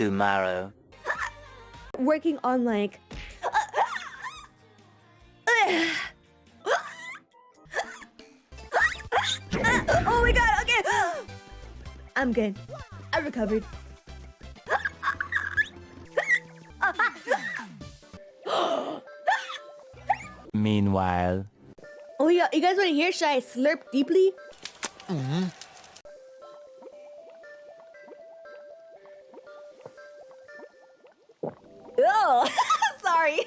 tomorrow. Working on like... Oh my god, okay! I'm good. I recovered. Meanwhile. Oh yeah, you guys want to hear? Should I slurp deeply? Oh, sorry.